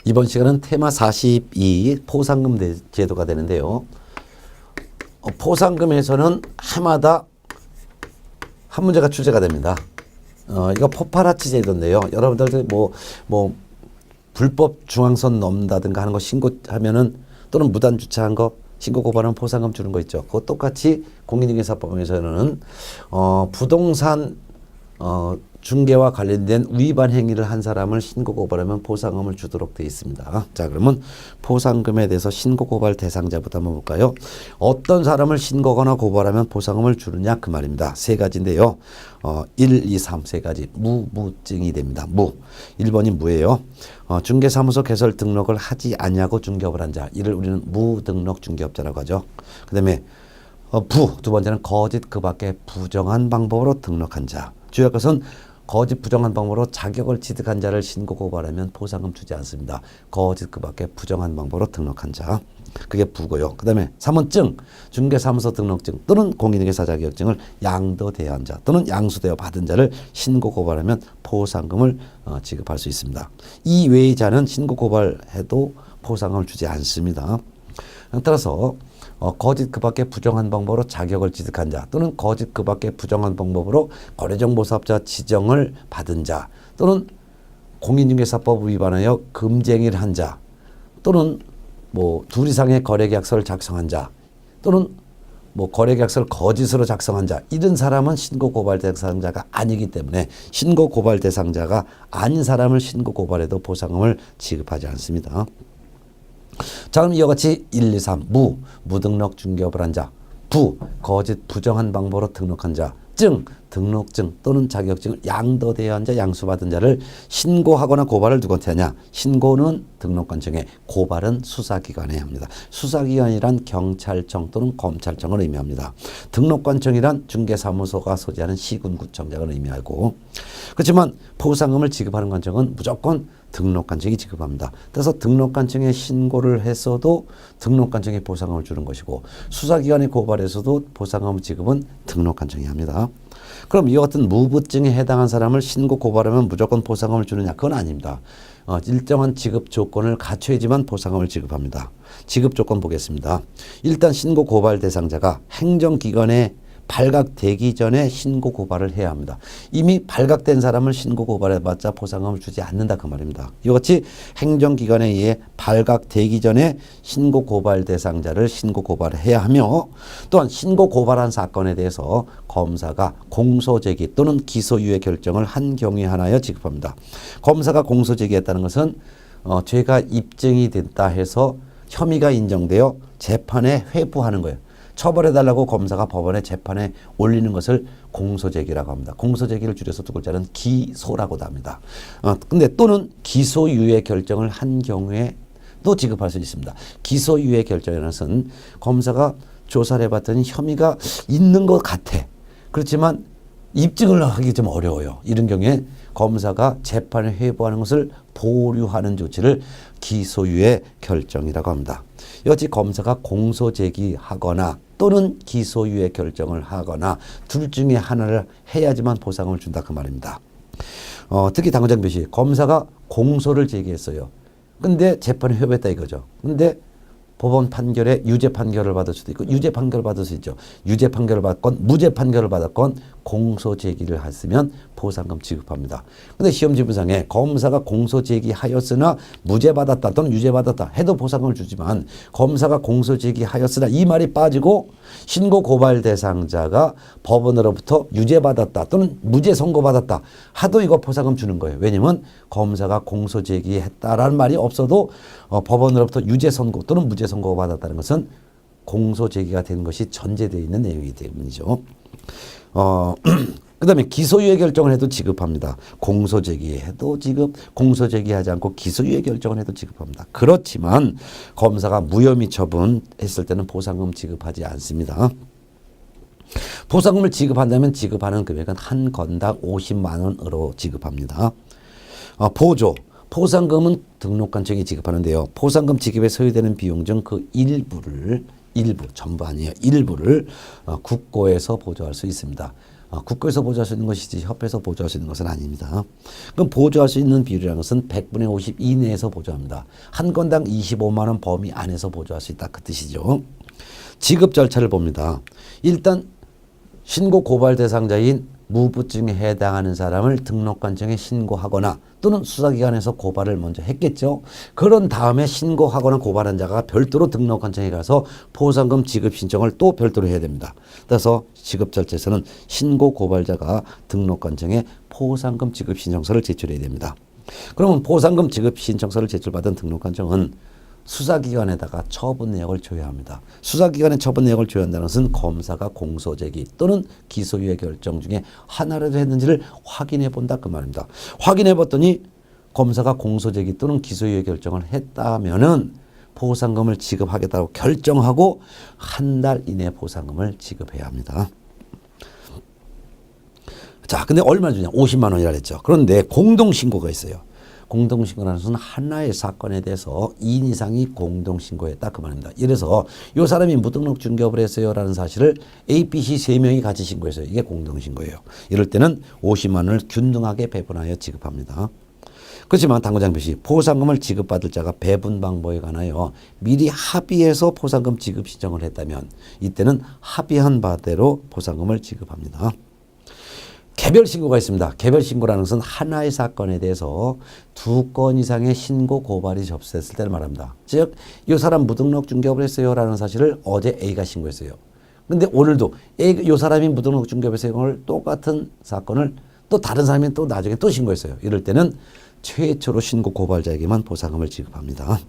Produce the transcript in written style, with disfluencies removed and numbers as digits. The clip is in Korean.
이번 시간은 테마 42 포상금 제도가 되는데요. 포상금에서는 해마다 한 문제가 출제가 됩니다. 이거 포파라치 제도인데요. 여러분들 뭐 불법 중앙선 넘는다든가 하는 거 신고하면은 또는 무단 주차한 거 신고 고발하면 포상금 주는 거 있죠. 그거 똑같이 공인중개사법에서는 부동산 중개와 관련된 위반 행위를 한 사람을 신고 고발하면 포상금을 주도록 되어 있습니다. 자, 그러면 포상금에 대해서 신고 고발 대상자부터 한번 볼까요? 어떤 사람을 신고거나 고발하면 포상금을 주느냐 그 말입니다. 세 가지인데요. 1, 2, 3 세 가지 무증이 됩니다. 1번이 무예요. 중개사무소 개설 등록을 하지 않냐고 중개업을 한 자. 이를 우리는 무등록 중개업자라고 하죠. 그 다음에 두 번째는 거짓 그 밖에 부정한 방법으로 등록한 자. 주의할 것은 거짓 부정한 방법으로 자격을 취득한 자를 신고 고발하면 포상금 주지 않습니다. 거짓 그 밖에 부정한 방법으로 등록한 자. 그게 부고요. 그 다음에 3번 증, 중개사무소 등록증 또는 공인중개사 자격증을 양도대여한 자 또는 양수대여 받은 자를 신고 고발하면 포상금을 지급할 수 있습니다. 이 외의 자는 신고 고발해도 포상금을 주지 않습니다. 따라서 거짓 그 밖에 부정한 방법으로 자격을 취득한 자 또는 거짓 그 밖에 부정한 방법으로 거래정보사업자 지정을 받은 자 또는 공인중개사법 위반하여 금쟁이를 한 자 또는 둘 이상의 거래계약서를 작성한 자 또는 거래계약서를 거짓으로 작성한 자 이런 사람은 신고고발 대상자가 아니기 때문에 신고고발 대상자가 아닌 사람을 신고고발해도 포상금을 지급하지 않습니다. 자, 그럼 이와 같이 1, 2, 3 무등록 중개업을 한 자, 거짓 부정한 방법으로 등록한 자, 증, 등록증 또는 자격증을 양도대여한 자, 양수받은 자를 신고하거나 고발을 누구한테 하냐? 신고는 등록관청에, 고발은 수사기관에 합니다. 수사기관이란 경찰청 또는 검찰청을 의미합니다. 등록관청이란 중개사무소가 소지하는 시군구청장을 의미하고, 그렇지만 포상금을 지급하는 관청은 무조건 등록관청이 지급합니다. 그래서 등록관청에 신고를 했어도 등록관청에 포상금을 주는 것이고 수사기관에 고발해서도 포상금 지급은 등록관청이 합니다. 그럼 이와 같은 무부증에 해당한 사람을 신고 고발하면 무조건 포상금을 주느냐? 그건 아닙니다. 일정한 지급 조건을 갖춰야지만 포상금을 지급합니다. 지급 조건 보겠습니다. 일단 신고 고발 대상자가 행정기관에 발각되기 전에 신고 고발을 해야 합니다. 이미 발각된 사람을 신고 고발해봤자 포상금을 주지 않는다 그 말입니다. 이와 같이 행정기관에 의해 발각되기 전에 신고 고발 대상자를 신고 고발을 해야 하며 또한 신고 고발한 사건에 대해서 검사가 공소제기 또는 기소유예 결정을 한 경우에 하나여 지급합니다. 검사가 공소제기했다는 것은 죄가 입증이 됐다 해서 혐의가 인정되어 재판에 회부하는 거예요. 처벌해달라고 검사가 법원에 재판에 올리는 것을 공소제기라고 합니다. 공소제기를 줄여서 두 글자는 기소라고도 합니다. 근데 또는 기소유예 결정을 한 경우에 또 지급할 수 있습니다. 기소유예 결정이라는 것은 검사가 조사를 해봤더니 혐의가 있는 것 같아. 그렇지만 입증을 하기 좀 어려워요. 이런 경우에 검사가 재판에 회부하는 것을 보류하는 조치를 기소유예 결정이라고 합니다. 여지 검사가 공소제기하거나 또는 기소유예 결정을 하거나 둘 중에 하나를 해야지만 포상금을 준다 그 말입니다. 특히 당정표시 검사가 공소를 제기했어요. 근데 재판에 회부했다 이거죠. 근데 법원 판결에 유죄 판결을 받을 수도 있고 유죄 판결을 받을 수 있죠. 유죄 판결을 받건 무죄 판결을 받았건 공소 제기를 했으면 포상금 지급합니다. 근데 시험지부상에 검사가 공소 제기하였으나 무죄 받았다 또는 유죄 받았다 해도 포상금을 주지만 검사가 공소 제기하였으나 이 말이 빠지고 신고 고발 대상자가 법원으로부터 유죄 받았다 또는 무죄 선고 받았다 하도 이거 포상금 주는 거예요. 왜냐면 검사가 공소 제기했다라는 말이 없어도 법원으로부터 유죄 선고 또는 무죄 선고가 받았다는 것은 공소 제기가 된 것이 전제되어 있는 내용이기 때문이죠. 그 다음에 기소유예 결정을 해도 지급합니다. 공소 제기해도 지급, 공소 제기하지 않고 기소유예 결정을 해도 지급합니다. 그렇지만 검사가 무혐의 처분했을 때는 포상금 지급하지 않습니다. 포상금을 지급한다면 지급하는 금액은 한 건당 50만 원으로 지급합니다. 보조. 포상금은 등록관청이 지급하는데요. 포상금 지급에 소요되는 비용 중 그 일부, 전부 아니에요. 일부를 국고에서 보조할 수 있습니다. 국가에서 보조할 수 있는 것이지 협회에서 보조할 수 있는 것은 아닙니다. 그럼 보조할 수 있는 비율이라는 것은 100분의 50 이내에서 보조합니다. 한 건당 25만 원 범위 안에서 보조할 수 있다 그 뜻이죠. 지급 절차를 봅니다. 일단 신고 고발 대상자인 무부증에 해당하는 사람을 등록관청에 신고하거나 또는 수사기관에서 고발을 먼저 했겠죠. 그런 다음에 신고하거나 고발한 자가 별도로 등록관청에 가서 포상금 지급 신청을 또 별도로 해야 됩니다. 따라서 지급 절차에서는 신고 고발자가 등록관청에 포상금 지급 신청서를 제출해야 됩니다. 그러면 포상금 지급 신청서를 제출받은 등록관청은 수사기관에다가 처분 내역을 조회합니다. 수사기관에 처분 내역을 조회한다는 것은 검사가 공소제기 또는 기소유예 결정 중에 하나라도 했는지를 확인해 본다 그 말입니다. 확인해 봤더니 검사가 공소제기 또는 기소유예 결정을 했다면은 포상금을 지급하겠다고 결정하고 한 달 이내 포상금을 지급해야 합니다. 자, 근데 얼마 주냐? 50만 원이라 했죠. 그런데 공동신고가 있어요. 공동신고라는 것은 하나의 사건에 대해서 2인 이상이 공동신고했다 그 말입니다. 이래서 이 사람이 무등록 중개업을 했어요라는 사실을 A, B, C 3명이 같이 신고했어요. 이게 공동신고예요. 이럴 때는 50만 원을 균등하게 배분하여 지급합니다. 그렇지만 당구장 표시 포상금을 지급받을 자가 배분 방법에 관하여 미리 합의해서 포상금 지급 신청을 했다면 이때는 합의한 바대로 포상금을 지급합니다. 개별 신고가 있습니다. 개별 신고라는 것은 하나의 사건에 대해서 2건 이상의 신고 고발이 접수됐을 때를 말합니다. 즉, 이 사람 무등록 중개업을 했어요라는 사실을 어제 A가 신고했어요. 근데 오늘도 이 사람이 무등록 중개업을 했어요. 똑같은 사건을 또 다른 사람이 또 나중에 또 신고했어요. 이럴 때는 최초로 신고 고발자에게만 포상금을 지급합니다. 네.